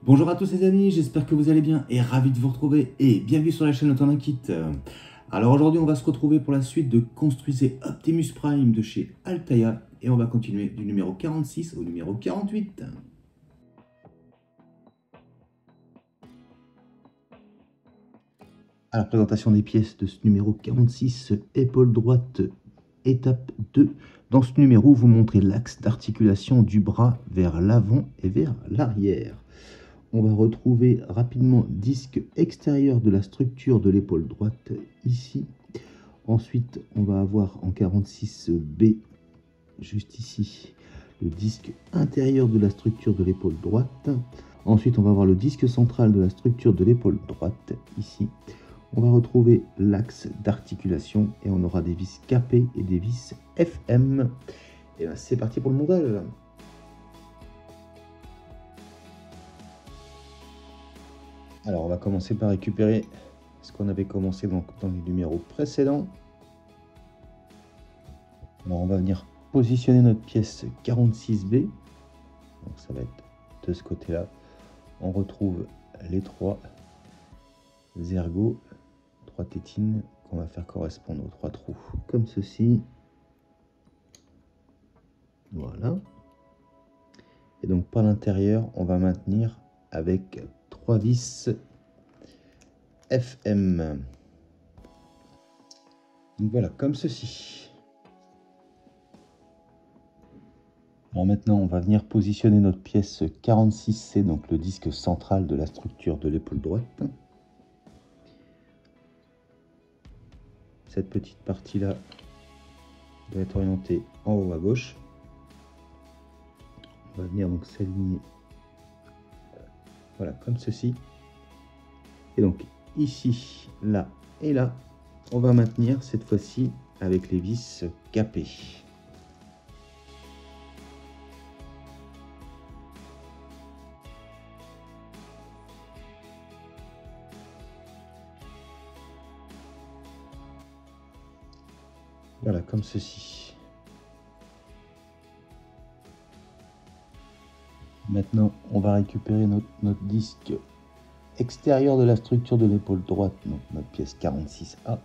Bonjour à tous les amis, j'espère que vous allez bien et ravi de vous retrouver et bienvenue sur la chaîne Autonakit. Alors aujourd'hui on va se retrouver pour la suite de Construisez Optimus Prime de chez Altaïa et on va continuer du numéro 46 au numéro 48. Alors présentation des pièces de ce numéro 46, épaule droite, étape 2. Dans ce numéro, vous montrez l'axe d'articulation du bras vers l'avant et vers l'arrière. On va retrouver rapidement disque extérieur de la structure de l'épaule droite ici. Ensuite, on va avoir en 46B, juste ici, le disque intérieur de la structure de l'épaule droite. Ensuite, on va avoir le disque central de la structure de l'épaule droite ici. On va retrouver l'axe d'articulation et on aura des vis KP et des vis FM. Et bien, c'est parti pour le montage. Alors, on va commencer par récupérer ce qu'on avait commencé dans le numéro précédent. Alors, on va venir positionner notre pièce 46B. Donc, ça va être de ce côté-là. On retrouve les trois ergots, trois tétines qu'on va faire correspondre aux trois trous, comme ceci. Voilà. Et donc, par l'intérieur, on va maintenir avec 3 vis FM. Donc voilà, comme ceci. Alors maintenant, on va venir positionner notre pièce 46C, donc le disque central de la structure de l'épaule droite. Cette petite partie-là doit être orientée en haut à gauche. On va venir donc s'aligner, voilà, comme ceci. Et donc ici, là et là, on va maintenir cette fois-ci avec les vis capées. Voilà, comme ceci. Maintenant, on va récupérer notre disque extérieur de la structure de l'épaule droite, donc notre pièce 46A.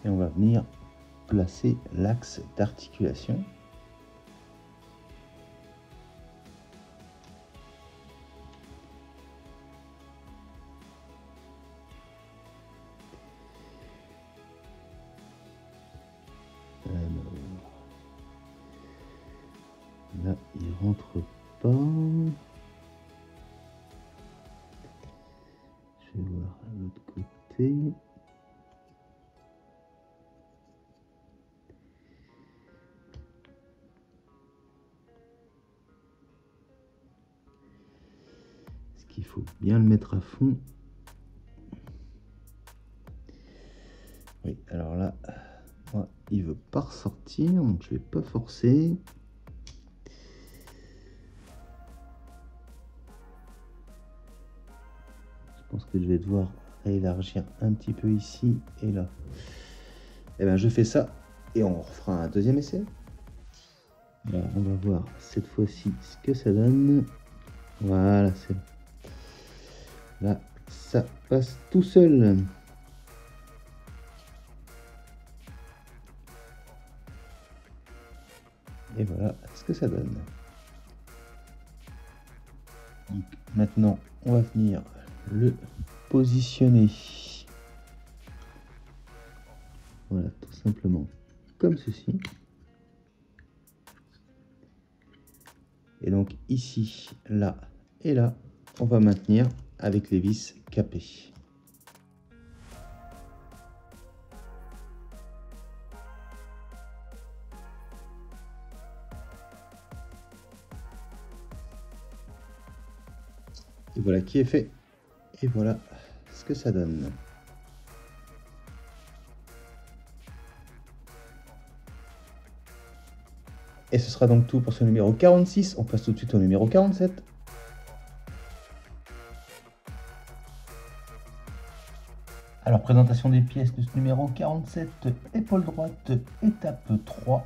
Et on va venir placer l'axe d'articulation. Là, il rentre pas. Je vais voir à l'autre côté. Est-ce qu'il faut bien le mettre à fond? Oui, alors là, moi, il veut pas ressortir, donc je vais pas forcer. Je pense que je vais devoir élargir un petit peu ici et là. Et bien je fais ça et on refera un deuxième essai. Alors, on va voir cette fois-ci ce que ça donne. Voilà, c'est là, ça passe tout seul. Et voilà ce que ça donne. Donc, maintenant, on va venir le positionner. Voilà, tout simplement comme ceci. Et donc ici, là et là, on va maintenir avec les vis capées. Et voilà qui est fait. Et voilà ce que ça donne. Et ce sera donc tout pour ce numéro 46. On passe tout de suite au numéro 47. Alors, présentation des pièces de ce numéro 47, épaule droite, étape 3.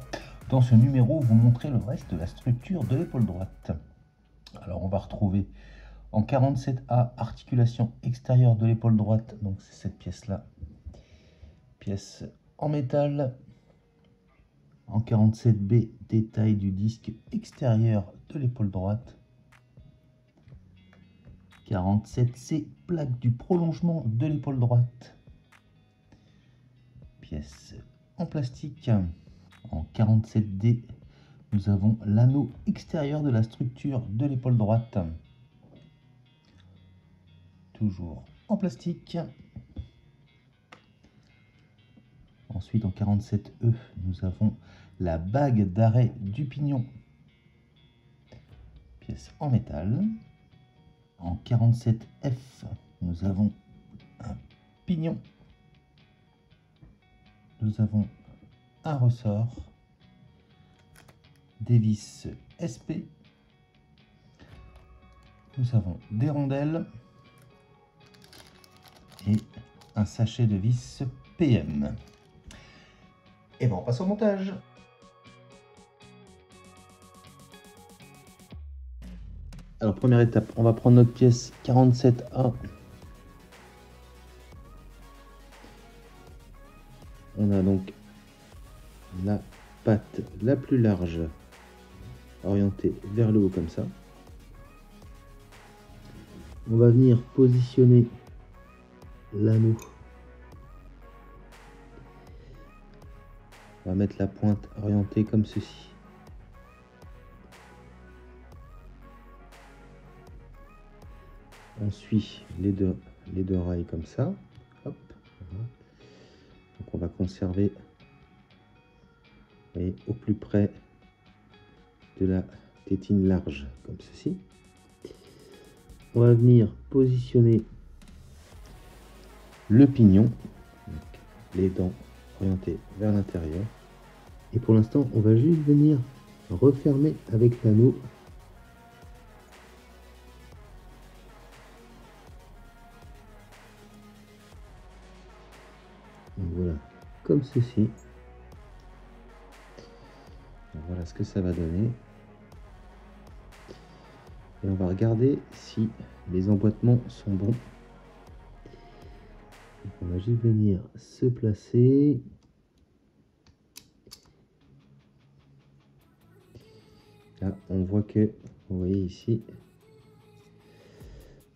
Dans ce numéro, vous montrez le reste de la structure de l'épaule droite. Alors on va retrouver en 47A, articulation extérieure de l'épaule droite, donc c'est cette pièce-là, pièce en métal. En 47B, détail du disque extérieur de l'épaule droite. 47C, plaque du prolongement de l'épaule droite. Pièce en plastique. En 47D, nous avons l'anneau extérieur de la structure de l'épaule droite. Toujours en plastique. Ensuite, en 47E, nous avons la bague d'arrêt du pignon. Pièce en métal. En 47F, nous avons un pignon. Nous avons un ressort. Des vis SP. Nous avons des rondelles. Et un sachet de vis PM. Et bon, on passe au montage. Alors, première étape, on va prendre notre pièce 47A. On a donc la patte la plus large orientée vers le haut comme ça. On va venir positionner l'anneau. On va mettre la pointe orientée comme ceci. On suit les deux rails comme ça. Hop, voilà. Donc on va conserver, vous voyez, au plus près de la tétine large, comme ceci. On va venir positionner le pignon, donc les dents orientées vers l'intérieur. Et pour l'instant, on va juste venir refermer avec l'anneau. Voilà, comme ceci. Voilà ce que ça va donner. Et on va regarder si les emboîtements sont bons. Donc on va juste venir se placer. Là, on voit que, vous voyez ici,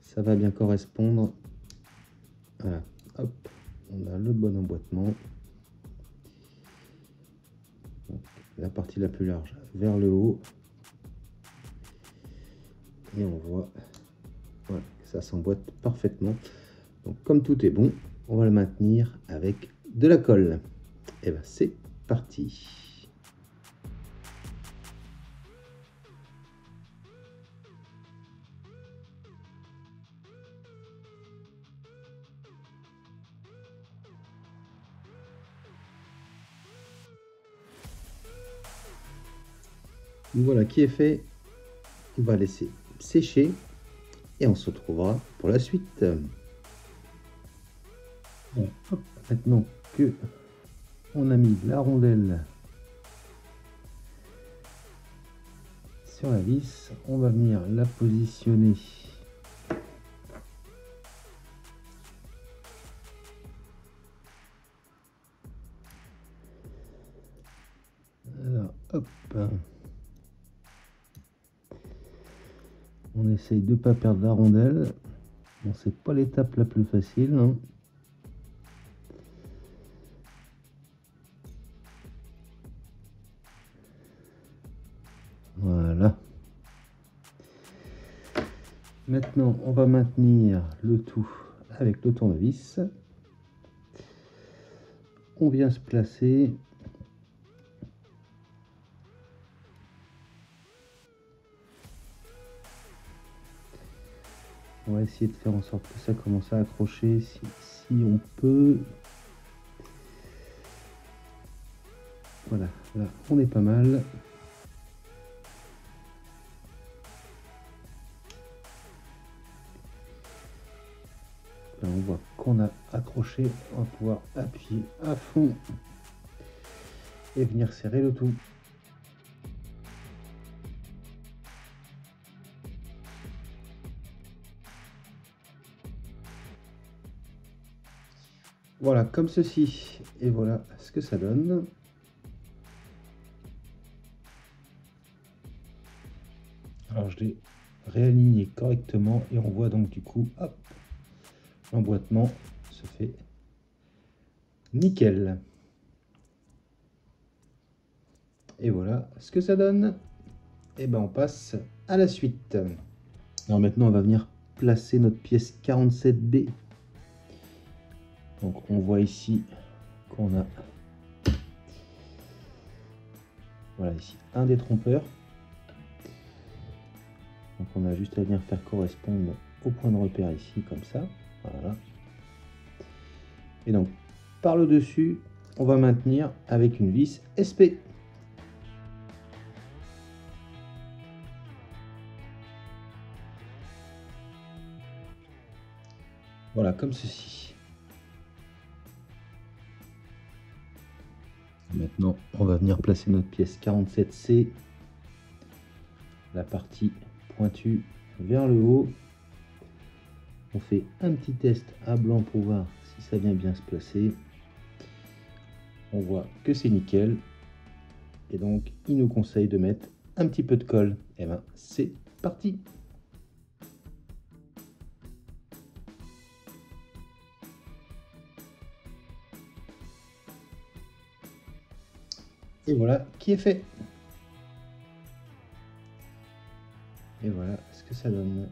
ça va bien correspondre. Voilà, hop, on a le bon emboîtement. Donc, la partie la plus large vers le haut. Et on voit, voilà, que ça s'emboîte parfaitement. Donc comme tout est bon, on va le maintenir avec de la colle. Et bien c'est parti. Voilà qui est fait. On va laisser sécher et on se retrouvera pour la suite. Bon, hop, maintenant que on a mis la rondelle sur la vis, on va venir la positionner alors, hop, on essaye de ne pas perdre la rondelle. Bon, c'est pas l'étape la plus facile, hein. Voilà. Maintenant, on va maintenir le tout avec le tournevis. On vient se placer. On va essayer de faire en sorte que ça commence à accrocher si on peut. Voilà, là on est pas mal. Là on voit qu'on a accroché, on va pouvoir appuyer à fond et venir serrer le tout. Voilà, comme ceci. Et voilà ce que ça donne. Alors je l'ai réaligné correctement et on voit donc du coup, hop, l'emboîtement se fait nickel. Et voilà ce que ça donne. Et ben on passe à la suite. Alors maintenant on va venir placer notre pièce 47B. Donc on voit ici qu'on a, voilà ici, un détrompeur. Donc on a juste à venir faire correspondre au point de repère ici, comme ça. Voilà. Et donc par le dessus, on va maintenir avec une vis SP. Voilà, comme ceci. Maintenant, on va venir placer notre pièce 47C, la partie pointue vers le haut. On fait un petit test à blanc pour voir si ça vient bien se placer. On voit que c'est nickel. Et donc, il nous conseille de mettre un petit peu de colle. Et ben, c'est parti! Et voilà qui est fait. Et voilà ce que ça donne.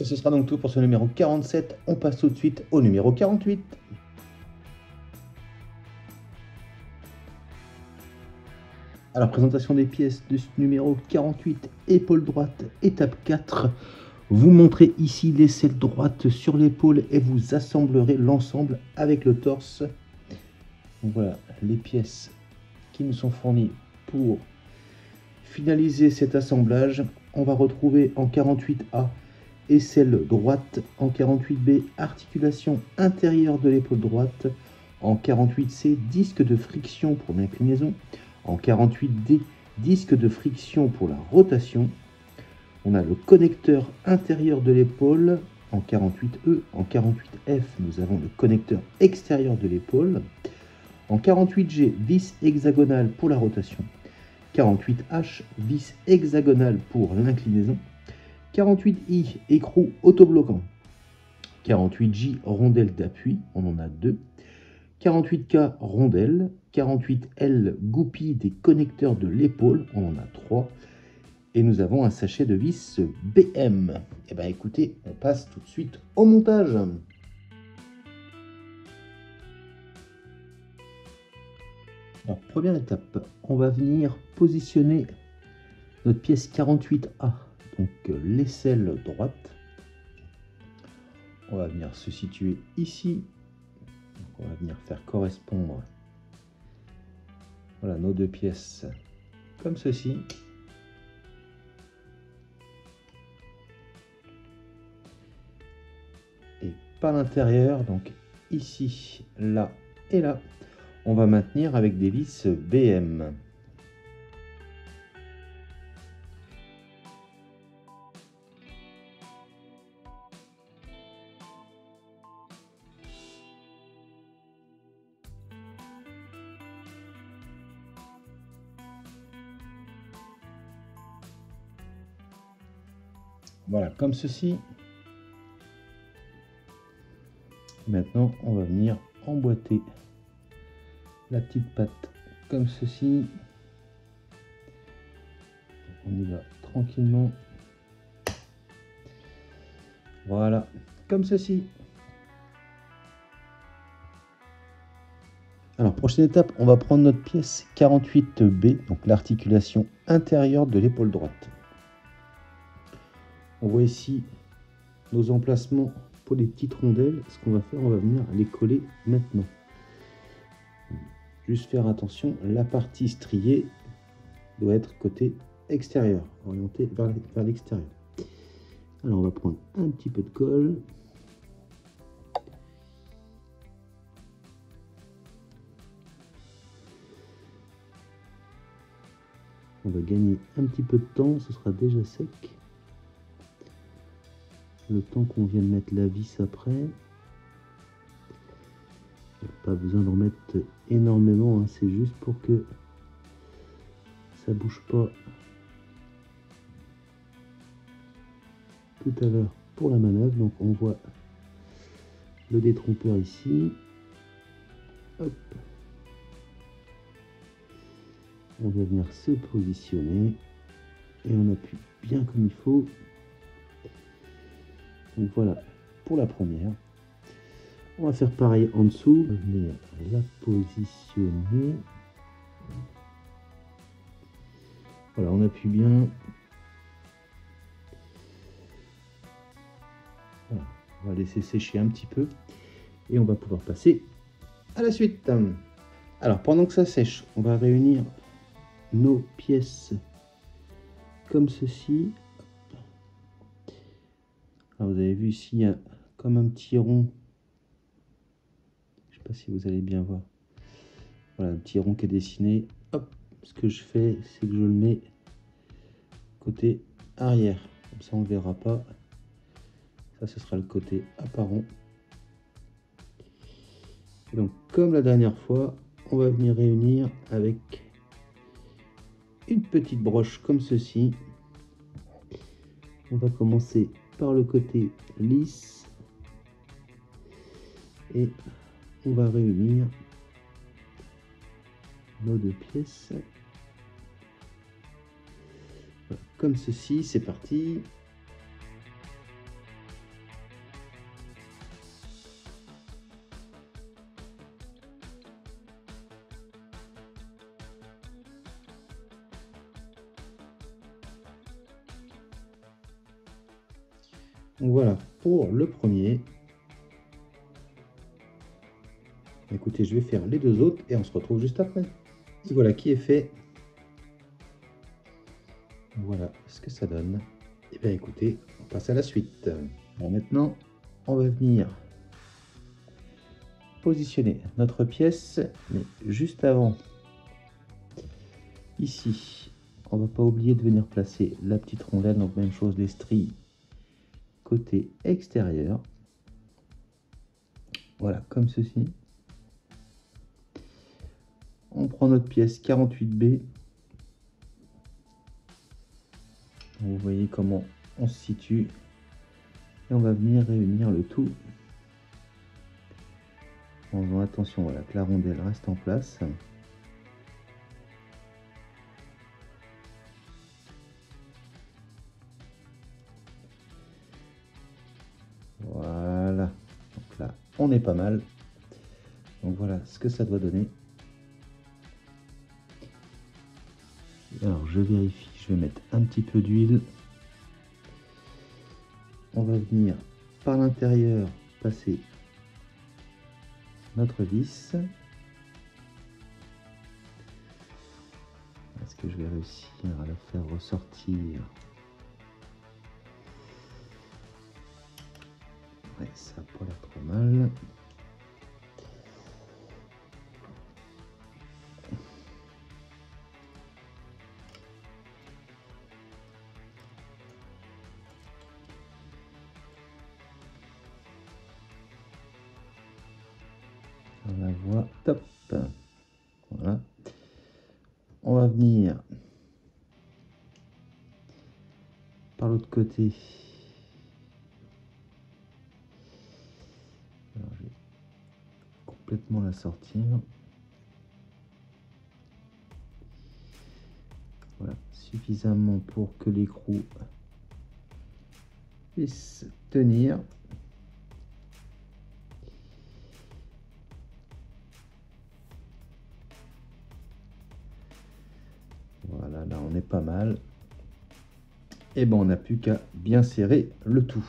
Et ce sera donc tout pour ce numéro 47. On passe tout de suite au numéro 48. Alors, présentation des pièces de ce numéro 48, épaule droite, étape 4. Vous montrez ici l'aisselle droite sur l'épaule et vous assemblerez l'ensemble avec le torse. Donc voilà les pièces qui nous sont fournies pour finaliser cet assemblage. On va retrouver en 48A aisselle droite, en 48B articulation intérieure de l'épaule droite, en 48C disque de friction pour l'inclinaison, en 48D disque de friction pour la rotation. On a le connecteur intérieur de l'épaule en 48E, en 48F nous avons le connecteur extérieur de l'épaule, en 48G vis hexagonale pour la rotation, 48H vis hexagonale pour l'inclinaison, 48I écrou autobloquant, 48J rondelle d'appui, on en a deux, 48K rondelle, 48L goupille des connecteurs de l'épaule, on en a trois, et nous avons un sachet de vis BM. Et bien écoutez, on passe tout de suite au montage. Alors, première étape, on va venir positionner notre pièce 48A, donc l'aisselle droite. On va venir se situer ici. Donc, on va venir faire correspondre, voilà, nos deux pièces comme ceci. Et par l'intérieur, donc ici, là et là, on va maintenir avec des vis BM. Voilà, comme ceci. Maintenant, on va venir emboîter la petite patte comme ceci. On y va tranquillement. Voilà, comme ceci. Alors, prochaine étape, on va prendre notre pièce 48B, donc l'articulation intérieure de l'épaule droite. On voit ici nos emplacements pour les petites rondelles. Ce qu'on va faire, on va venir les coller maintenant. Juste faire attention, la partie striée doit être côté extérieur, orientée vers l'extérieur. Alors on va prendre un petit peu de colle. On va gagner un petit peu de temps, ce sera déjà sec. Le temps qu'on vienne mettre la vis après. Pas besoin d'en mettre énormément, hein, c'est juste pour que ça bouge pas tout à l'heure pour la manœuvre. Donc on voit le détrompeur ici. Hop. On va venir se positionner et on appuie bien comme il faut. Donc voilà pour la première. On va faire pareil en dessous. On va venir la positionner. Voilà, on appuie bien. Voilà. On va laisser sécher un petit peu et on va pouvoir passer à la suite. Alors pendant que ça sèche, on va réunir nos pièces comme ceci. Alors vous avez vu ici, il y a comme un petit rond. Je ne sais pas si vous allez bien voir. Voilà, un petit rond qui est dessiné. Hop, ce que je fais, c'est que je le mets côté arrière. Comme ça, on ne verra pas. Ça, ce sera le côté apparent. Et donc, comme la dernière fois, on va venir réunir avec une petite broche comme ceci. On va commencer par le côté lisse et on va réunir nos deux pièces. Voilà, comme ceci, c'est parti. Donc voilà pour le premier. Écoutez, je vais faire les deux autres et on se retrouve juste après. Et voilà qui est fait. Voilà ce que ça donne. Et bien écoutez, on passe à la suite. Alors maintenant, on va venir positionner notre pièce, mais juste avant, ici, on va pas oublier de venir placer la petite rondelle, donc même chose, les stries côté extérieur. Voilà, comme ceci. On prend notre pièce 48B. Vous voyez comment on se situe. Et on va venir réunir le tout en faisant attention, voilà, que la rondelle reste en place. Voilà. Donc là, on est pas mal. Donc voilà ce que ça doit donner. Alors je vérifie, je vais mettre un petit peu d'huile. On va venir par l'intérieur passer notre vis. Est-ce que je vais réussir à la faire ressortir? Ouais, ça n'a pas l'air trop mal. On la voit, top. Voilà. On va venir par l'autre côté. Alors, je vais complètement la sortir. Voilà, suffisamment pour que l'écrou puisse tenir. Voilà, là on est pas mal. Et ben on n'a plus qu'à bien serrer le tout.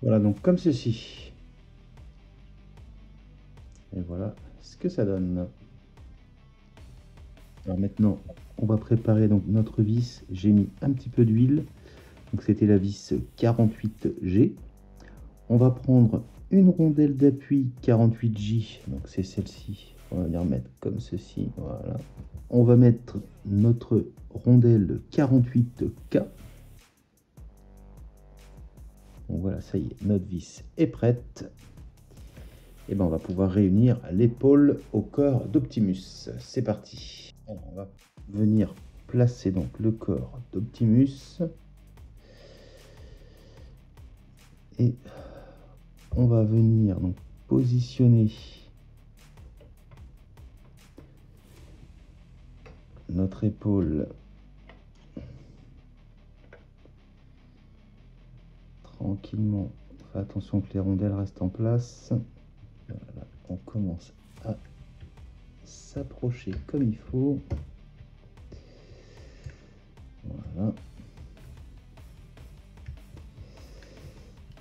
Voilà, donc comme ceci. Et voilà ce que ça donne. Alors maintenant, on va préparer donc notre vis. J'ai mis un petit peu d'huile. Donc c'était la vis 48G. On va prendre une rondelle d'appui 48J, donc c'est celle-ci. On va venir mettre comme ceci, voilà. On va mettre notre rondelle 48K. Donc voilà, ça y est, notre vis est prête. Et ben on va pouvoir réunir l'épaule au corps d'Optimus. C'est parti. Alors, on va venir placer donc le corps d'Optimus. Et on va venir donc positionner notre épaule tranquillement. Fais attention que les rondelles restent en place. Voilà, on commence à s'approcher comme il faut. Voilà.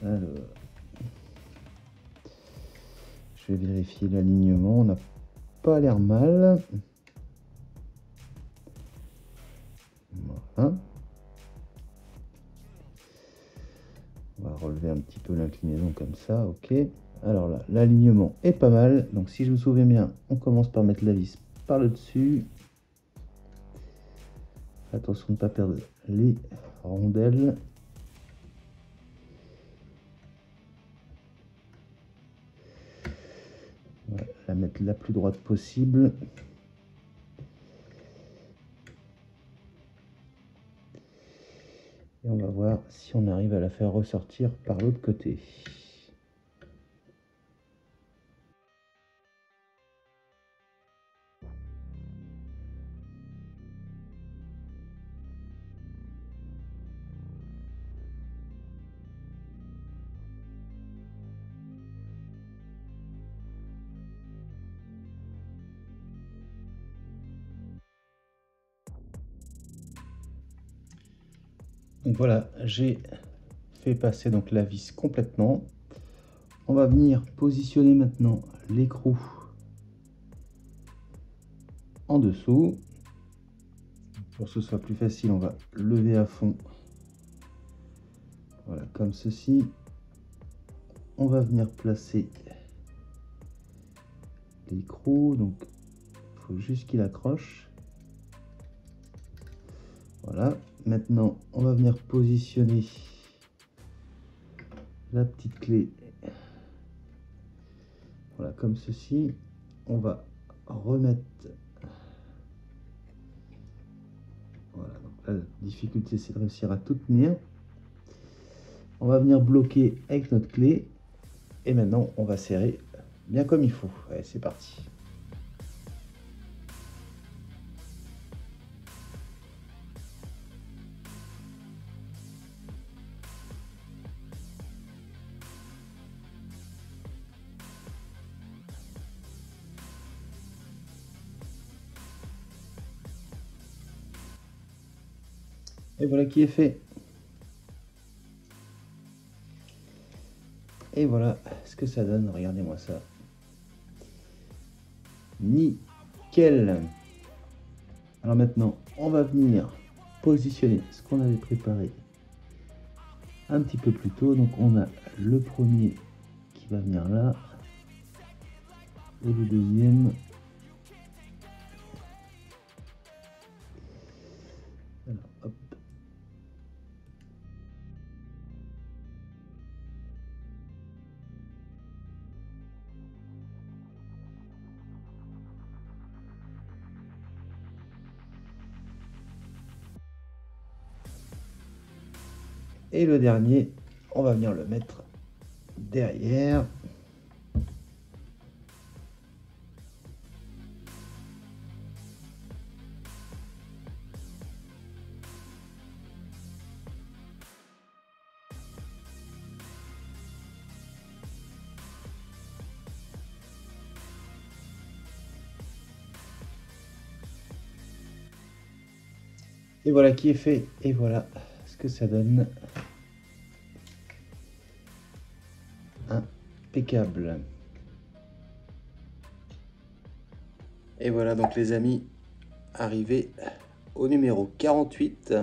Alors, je vais vérifier l'alignement. On n'a pas l'air mal. Voilà. On va relever un petit peu l'inclinaison comme ça, ok. Alors là, l'alignement est pas mal. Donc si je me souviens bien, on commence par mettre la vis par le dessus. Attention de ne pas perdre les rondelles. On va la mettre la plus droite possible. Et on va voir si on arrive à la faire ressortir par l'autre côté. Donc voilà, j'ai fait passer donc la vis complètement. On va venir positionner maintenant l'écrou en dessous. Pour que ce soit plus facile, on va lever à fond. Voilà, comme ceci. On va venir placer l'écrou. Donc, il faut juste qu'il accroche. Voilà. Maintenant, on va venir positionner la petite clé. Voilà, comme ceci. On va remettre. Voilà, donc la difficulté, c'est de réussir à tout tenir. On va venir bloquer avec notre clé. Et maintenant, on va serrer bien comme il faut. Allez, c'est parti. Et voilà qui est fait. Et voilà ce que ça donne. Regardez-moi ça. Nickel. Alors maintenant, on va venir positionner ce qu'on avait préparé un petit peu plus tôt. Donc on a le premier qui va venir là. Et le deuxième. Alors, hop. Et le dernier, on va venir le mettre derrière. Et voilà qui est fait. Et voilà ce que ça donne. Impeccable. Et voilà donc les amis, arrivé au numéro 48.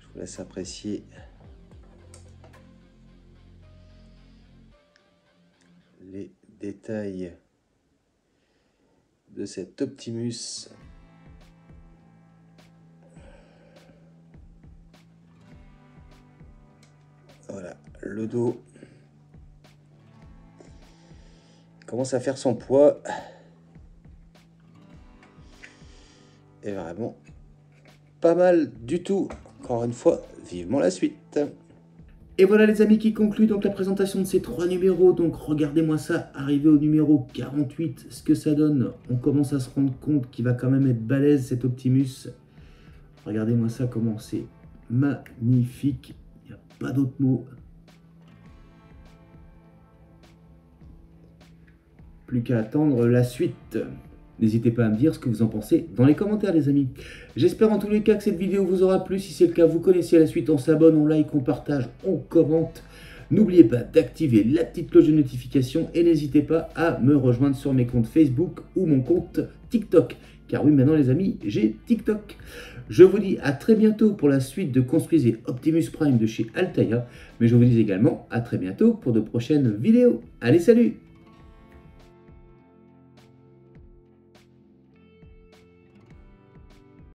Je vous laisse apprécier les détails de cet Optimus. Voilà, le dos commence à faire son poids. Et vraiment pas mal du tout. Encore une fois, vivement la suite. Et voilà les amis qui conclut donc la présentation de ces 3 numéros. Donc regardez-moi ça, arrivé au numéro 48, ce que ça donne. On commence à se rendre compte qu'il va quand même être balèze cet Optimus. Regardez-moi ça, comment c'est magnifique. Il n'y a pas d'autre mot. Plus qu'à attendre la suite. N'hésitez pas à me dire ce que vous en pensez dans les commentaires les amis. J'espère en tous les cas que cette vidéo vous aura plu. Si c'est le cas, vous connaissez la suite, on s'abonne, on like, on partage, on commente. N'oubliez pas d'activer la petite cloche de notification et n'hésitez pas à me rejoindre sur mes comptes Facebook ou mon compte TikTok. Car oui, maintenant les amis, j'ai TikTok. Je vous dis à très bientôt pour la suite de Construisez Optimus Prime de chez Altaïa. Mais je vous dis également à très bientôt pour de prochaines vidéos. Allez, salut!